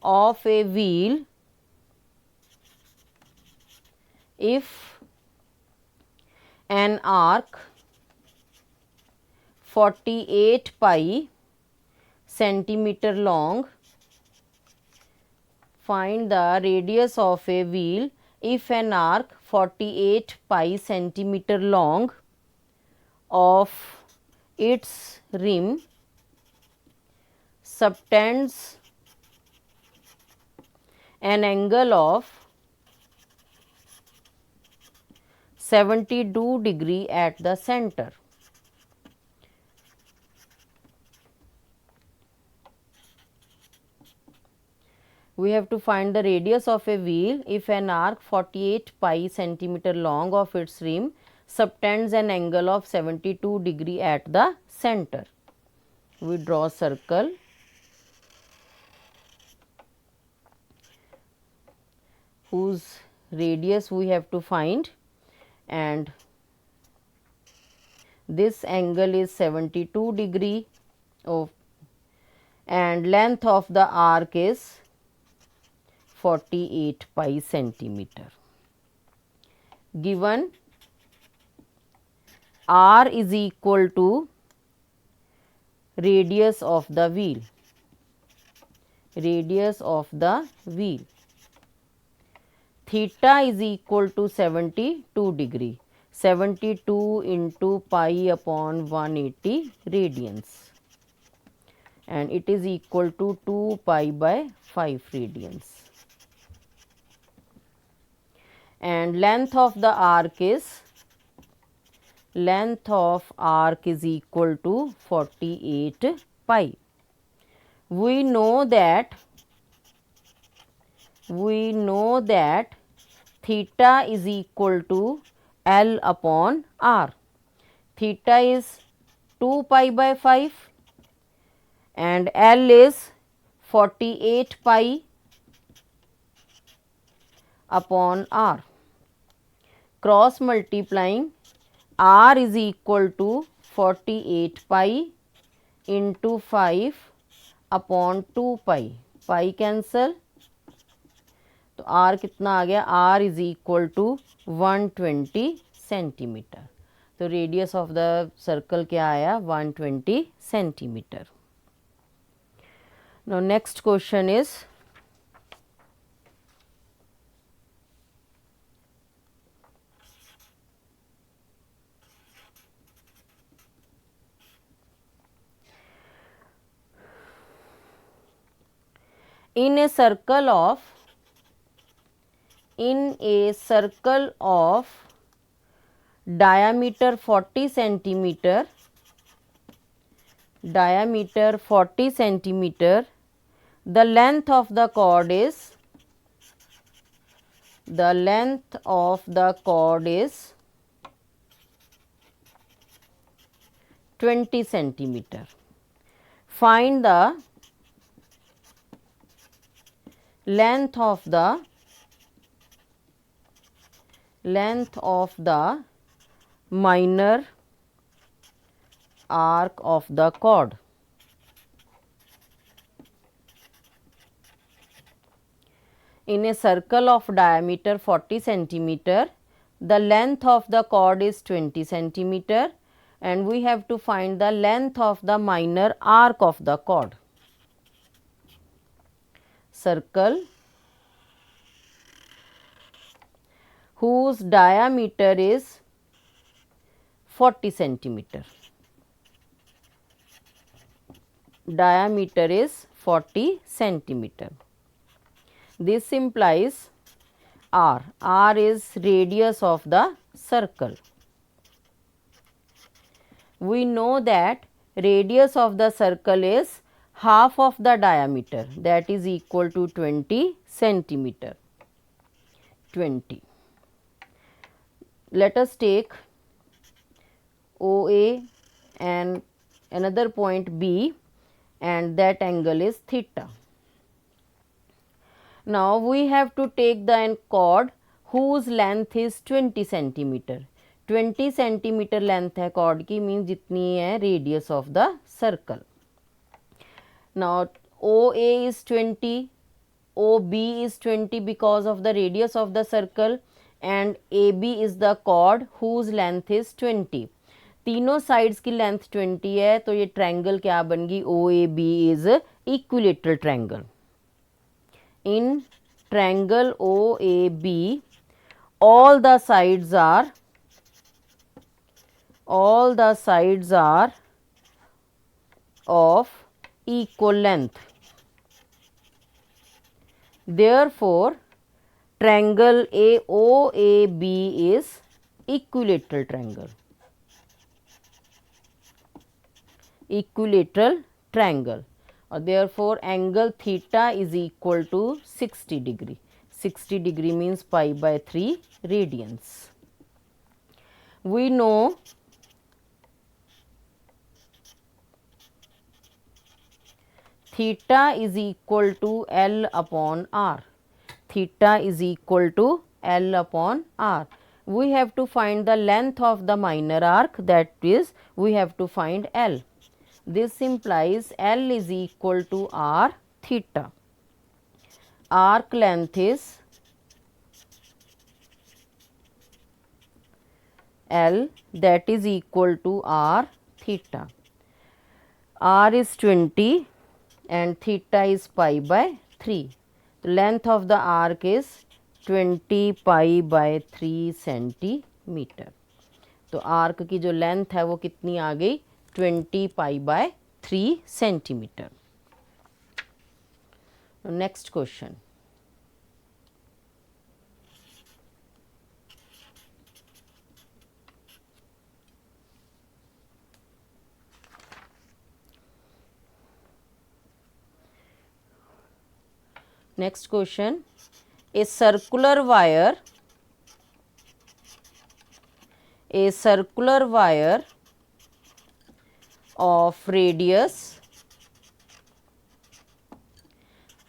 of a wheel if an arc 48 pi centimeter long. Find the radius of a wheel if an arc 48 pi centimeter long of its rim subtends an angle of 72 degree at the center. We have to find the radius of a wheel if an arc 48 pi centimeter long of its rim subtends an angle of 72 degree at the center. We draw a circle. Whose radius we have to find, and this angle is 72 degree of, and length of the arc is 48 pi centimeter. Given r is equal to radius of the wheel, radius of the wheel, theta is equal to 72 degree, 72 into pi upon 180 radians, and it is equal to 2 pi by 5 radians, and length of the arc is, length of arc is equal to 48 pi. We know that theta is equal to L upon R. Theta is 2 pi by 5 and L is 48 pi upon R. Cross multiplying, R is equal to 48 pi into 5 upon 2 pi, pi cancel, तो R कितना आ गया, R is equal to 120 centimetre. तो radius of the circle क्या आया, 120 centimetre. Now next question is, in a circle of diameter 40 centimeter, the length of the chord is 20 centimeter. Find the length of the minor arc of the chord. In a circle of diameter 40 centimeter, the length of the chord is 20 centimeter, and we have to find the length of the minor arc of the chord. Circle whose diameter is 40 centimeter. Diameter is 40 centimeter. This implies R. R is radius of the circle. We know that radius of the circle is half of the diameter, that is equal to 20 centimeter. 20. Let us take OA and another point B, and that angle is theta. Now we have to take the chord whose length is 20 centimeter. 20 centimeter length है chord की, means जितनी है radius of the circle. Now OA is 20, OB is 20 because of the radius of the circle and AB is the chord whose length is 20. तीनों sides की length 20 है, तो ये triangle क्या बन गई, OAB is equilateral triangle. In triangle OAB all the sides are of equal length. Therefore, triangle AOAB is equilateral triangle. Equilateral triangle. Or therefore, angle theta is equal to 60 degree. 60 degree means pi by 3 radians. We know theta is equal to L upon R. Theta is equal to L upon R. We have to find the length of the minor arc, that is, we have to find L. This implies L is equal to R theta. Arc length is L, that is equal to R theta. R is 20 and theta is pi by 3. The length of the arc is 20 pi by 3 centimetre. तो arc की जो length है वो कितनी आ गई, 20 pi by 3 centimetre. Next question. Next question, a circular wire of radius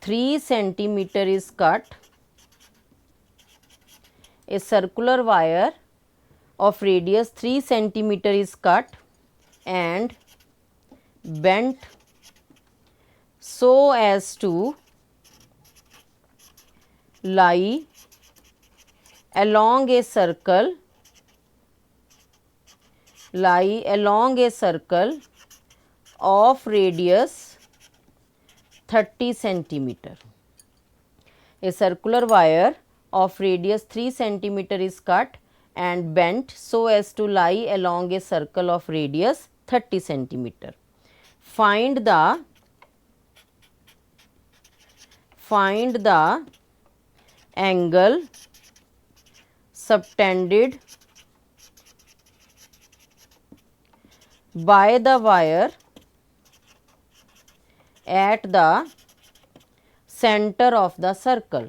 3 centimeter is cut. A circular wire of radius 3 centimeter is cut and bent so as to lie along a circle of radius 30 centimeter. A circular wire of radius 3 centimeter is cut and bent so as to lie along a circle of radius 30 centimeter. Find the angle subtended by the wire at the center of the circle.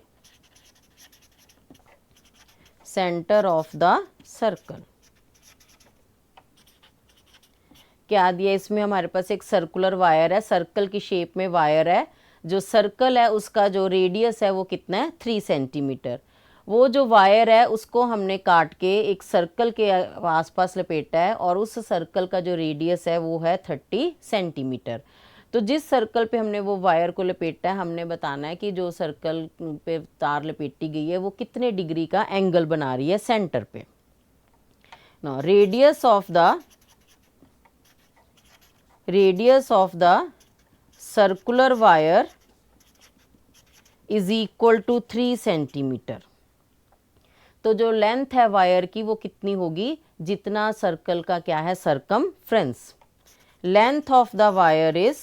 क्या दिया इसमें, हमारे पास एक circular wire है, circle की shape में wire है, जो सर्कल है उसका जो रेडियस है वो कितना है, 3 सेंटीमीटर. वो जो वायर है उसको हमने काट के एक सर्कल के आसपास लपेटा है और उस सर्कल का जो रेडियस है वो है 30 सेंटीमीटर. तो जिस सर्कल पे हमने वो वायर को लपेटा है, हमने बताना है कि जो सर्कल पे तार लपेटी गई है वो कितने डिग्री का एंगल बना रही है सेंटर पे. Now radius of the circular wire is equal to 3 centimetre. तो जो लेंथ है वायर की वो कितनी होगी, जितना सर्कल का क्या है, circumference. Length of the wire is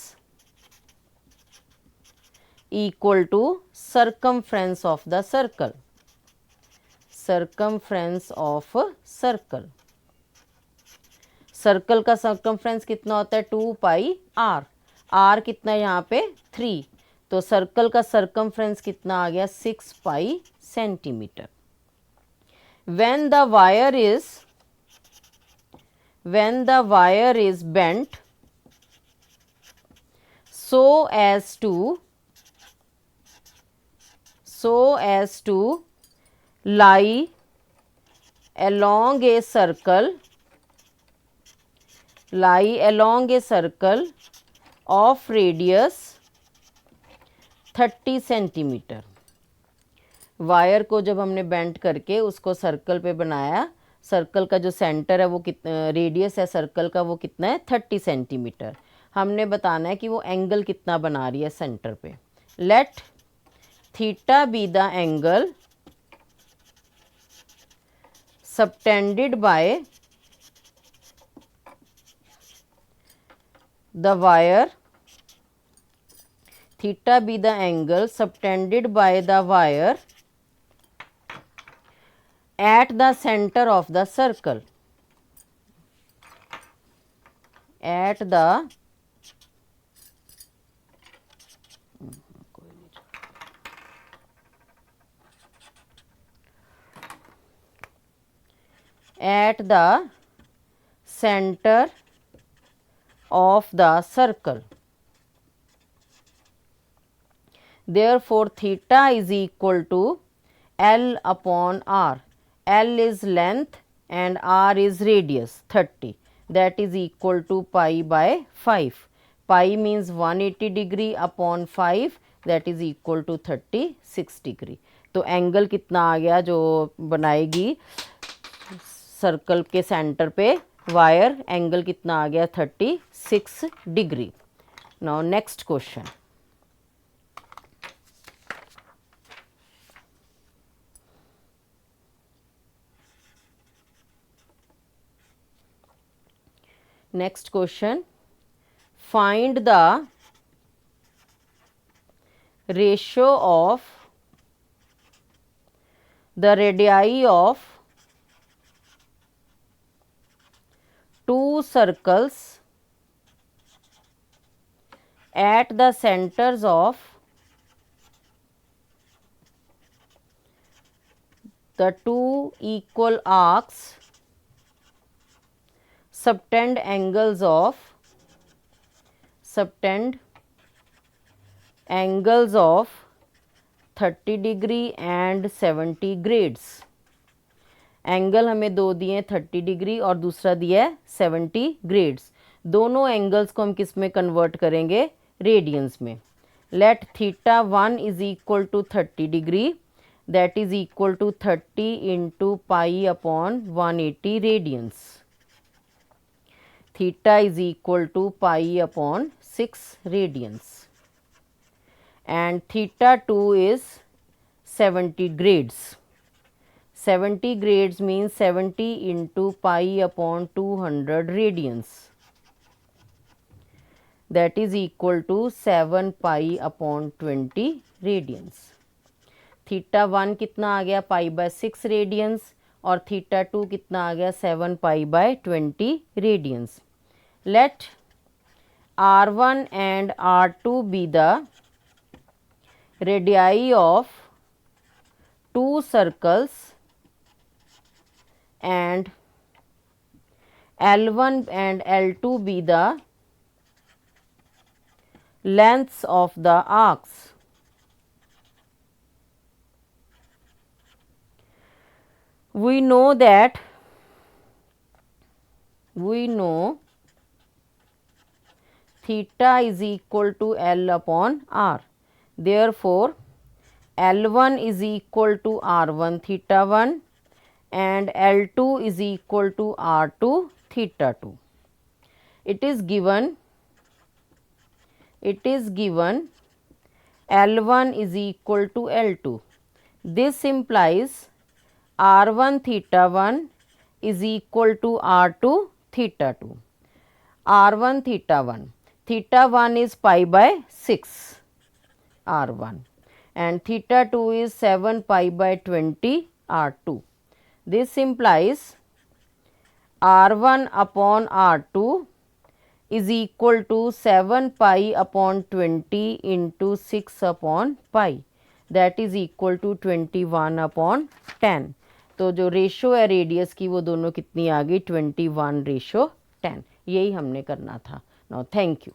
equal to circumference of the circle. Circle का circumference कितना होता है, 2 pi r. r कितना यहाँ पे 3, तो सर्कल का circumference कितना आ गया, 6 pi centimetre. When the wire is bent so as to lie along a circle of radius 30 centimetre. Wire को जब हमने बेंड करके उसको सर्कल पे बनाया, सर्कल का जो सेंटर है वो कितना, रेडियस है सर्कल का वो कितना है 30 सेंटीमीटर। हमने बताना है कि वो एंगल कितना बना रही है सेंटर पे। Let theta be the angle subtended bye the wire, theta be the angle subtended by the wire at the center of the circle, at the center of the circle. Therefore theta is equal to L upon R. L is length and R is radius 30, that is equal to pi by 5. Pi means 180 degree upon 5, that is equal to 36 degree. तो angle कितना आ गया जो बनाएगी circle के centre पे wire, angle कितना आ गया 36 degree. Now next question. Next question, find the ratio of the radii of two circles at the centers of the two equal arcs subtend angles of 30 degree and 70 grades। Angle हमें दो दिए 30 degree और दूसरा दिया है 70 grades. दोनों angles को हम किस में कन्वर्ट करेंगे, रेडियंस में। Let theta 1 is equal to 30 degree, that is equal to 30 into pi upon 180 radians. Theta is equal to pi upon 6 radians and theta 2 is 70 grades. 70 grades means 70 into pi upon 200 radians, that is equal to 7 pi upon 20 radians। थीटा 1 कितना आ गया pi by 6 radians और theta 2 कितना आ गया 7 pi by 20 radians. Let R1 and R2 be the radii of two circles and L1 and L2 be the lengths of the arcs। We know theta is equal to L upon R. Therefore L1 is equal to R1 theta 1 and L2 is equal to R2 theta 2. It is given L1 is equal to L2. This implies R1 theta 1 is equal to R2 theta 2. R1 theta 1, theta 1 is pi by 6 R1 and theta 2 is 7 pi by 20 R2. This implies R1 upon R2 is equal to 7 pi upon 20 into 6 upon pi, that is equal to 21 upon 10। तो जो ratio है radius की वो दोनों कितनी आ गई 21 ratio 10। यही हमने करना था। Now thank you.